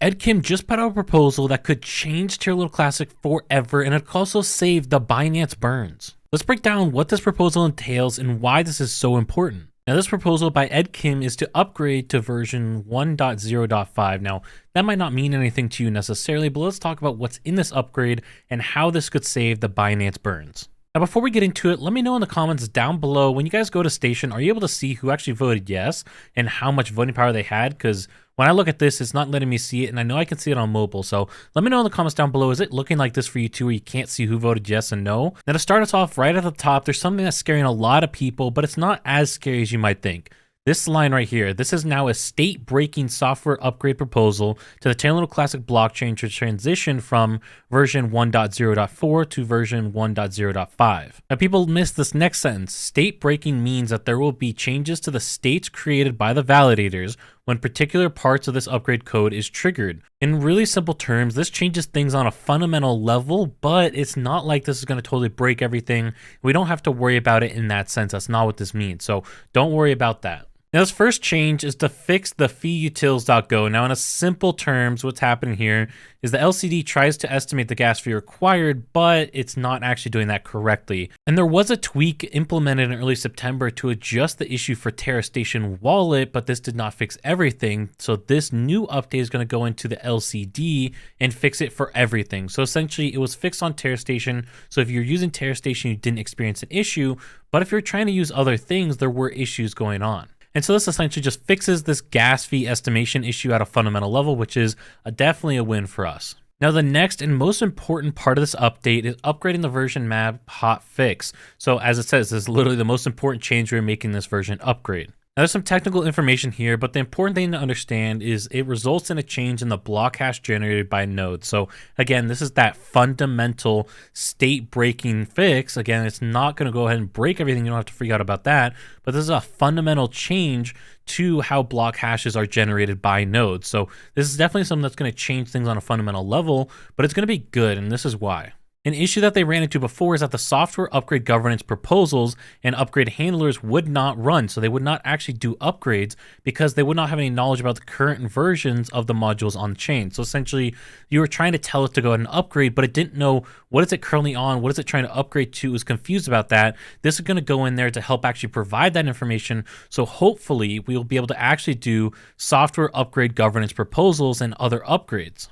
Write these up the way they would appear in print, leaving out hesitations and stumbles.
Ed Kim just put out a proposal that could change Terra Luna Classic forever, and it could also save the Binance Burns. Let's break down what this proposal entails and why this is so important. Now, this proposal by Ed Kim is to upgrade to version 1.0.5. Now, that might not mean anything to you necessarily, but let's talk about what's in this upgrade and how this could save the Binance Burns. Now, before we get into it, let me know in the comments down below, when you guys go to Station, are you able to see who actually voted yes and how much voting power they had? Because when I look at this, it's not letting me see it, and I know I can see it on mobile. So let me know in the comments down below, is it looking like this for you too, where you can't see who voted yes and no? Now, to start us off right at the top, there's something that's scaring a lot of people, but it's not as scary as you might think. This line right here, this is now a state-breaking software upgrade proposal to the Terra Luna Classic blockchain to transition from version 1.0.4 to version 1.0.5. Now, people miss this next sentence. State-breaking means that there will be changes to the states created by the validators when particular parts of this upgrade code is triggered. In really simple terms, this changes things on a fundamental level, but it's not like this is going to totally break everything. We don't have to worry about it in that sense. That's not what this means. So don't worry about that. Now, this first change is to fix the fee-utils.go. Now, in a simple terms, what's happening here is the LCD tries to estimate the gas fee required, but it's not actually doing that correctly. And there was a tweak implemented in early September to adjust the issue for Terra Station Wallet, but this did not fix everything. So this new update is going to go into the LCD and fix it for everything. So essentially, it was fixed on Terra Station. So if you're using Terra Station, you didn't experience an issue, but if you're trying to use other things, there were issues going on. And so this essentially just fixes this gas fee estimation issue at a fundamental level, which is definitely a win for us. Now, the next and most important part of this update is upgrading the version map hotfix. So as it says, this is literally the most important change we're making this version upgrade. Now, there's some technical information here, but the important thing to understand is it results in a change in the block hash generated by nodes. So again, this is that fundamental state-breaking fix. Again, it's not going to go ahead and break everything. You don't have to freak out about that, but this is a fundamental change to how block hashes are generated by nodes. So this is definitely something that's going to change things on a fundamental level, but it's going to be good, and this is why. An issue that they ran into before is that the software upgrade governance proposals and upgrade handlers would not run. So they would not actually do upgrades because they would not have any knowledge about the current versions of the modules on the chain. So essentially, you were trying to tell it to go ahead and upgrade, but it didn't know what is it currently on, what is it trying to upgrade to. It was confused about that. This is going to go in there to help actually provide that information. So hopefully, we will be able to actually do software upgrade governance proposals and other upgrades.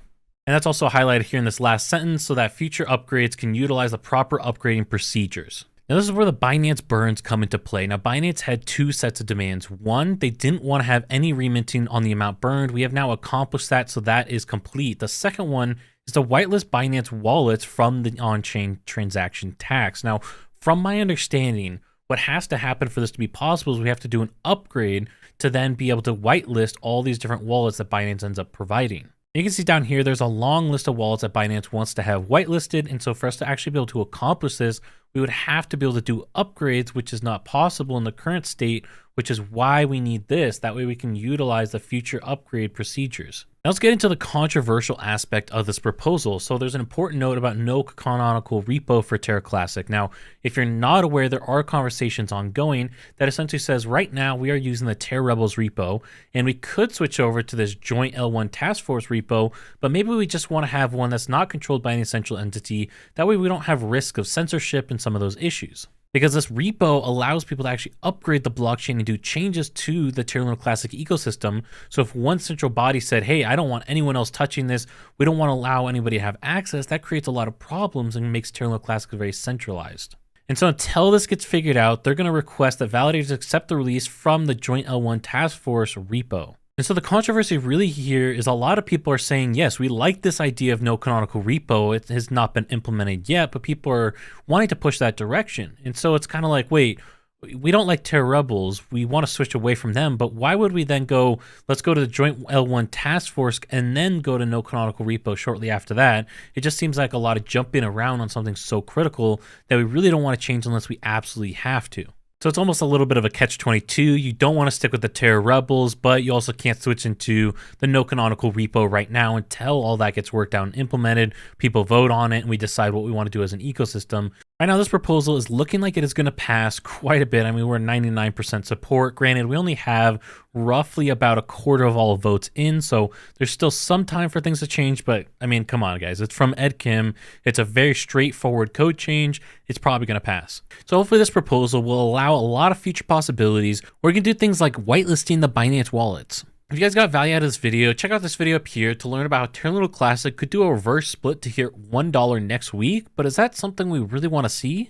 And that's also highlighted here in this last sentence so that future upgrades can utilize the proper upgrading procedures. Now, this is where the Binance Burns come into play. Now, Binance had two sets of demands. One, they didn't want to have any reminting on the amount burned. We have now accomplished that, so that is complete. The second one is to whitelist Binance wallets from the on-chain transaction tax. Now, from my understanding, what has to happen for this to be possible is we have to do an upgrade to then be able to whitelist all these different wallets that Binance ends up providing. You can see down here, there's a long list of wallets that Binance wants to have whitelisted. And so for us to actually be able to accomplish this, we would have to be able to do upgrades, which is not possible in the current state, which is why we need this. That way we can utilize the future upgrade procedures. Now let's get into the controversial aspect of this proposal. So there's an important note about no canonical repo for Terra Classic. Now, if you're not aware, there are conversations ongoing that essentially says right now we are using the Terra Rebels repo, and we could switch over to this joint L1 task force repo, but maybe we just want to have one that's not controlled by any central entity. That way we don't have risk of censorship and some of those issues. Because this repo allows people to actually upgrade the blockchain and do changes to the Terra Luna Classic ecosystem. So if one central body said, hey, I don't want anyone else touching this, we don't want to allow anybody to have access, that creates a lot of problems and makes Terra Luna Classic very centralized. And so until this gets figured out, they're going to request that validators accept the release from the joint L1 task force repo. And so the controversy really here is a lot of people are saying, yes, we like this idea of no canonical repo. It has not been implemented yet, but people are wanting to push that direction. And so it's kind of like, wait, we don't like Terra Rebels. We want to switch away from them, but why would we then go, let's go to the joint L1 task force and then go to no canonical repo shortly after that? It just seems like a lot of jumping around on something so critical that we really don't want to change unless we absolutely have to. So it's almost a little bit of a catch-22. You don't want to stick with the Terra Rebels, but you also can't switch into the no canonical repo right now until all that gets worked out and implemented. People vote on it, and we decide what we want to do as an ecosystem. Right now, this proposal is looking like it is going to pass quite a bit. I mean, we're 99% support. Granted, we only have roughly about a quarter of all votes in, so there's still some time for things to change. But I mean, come on, guys. It's from Ed Kim. It's a very straightforward code change. It's probably going to pass. So hopefully this proposal will allow a lot of future possibilities where we can do things like whitelisting the Binance wallets. If you guys got value out of this video, check out this video up here to learn about how Terra Luna Classic could do a reverse split to hit $1 next week. But is that something we really want to see?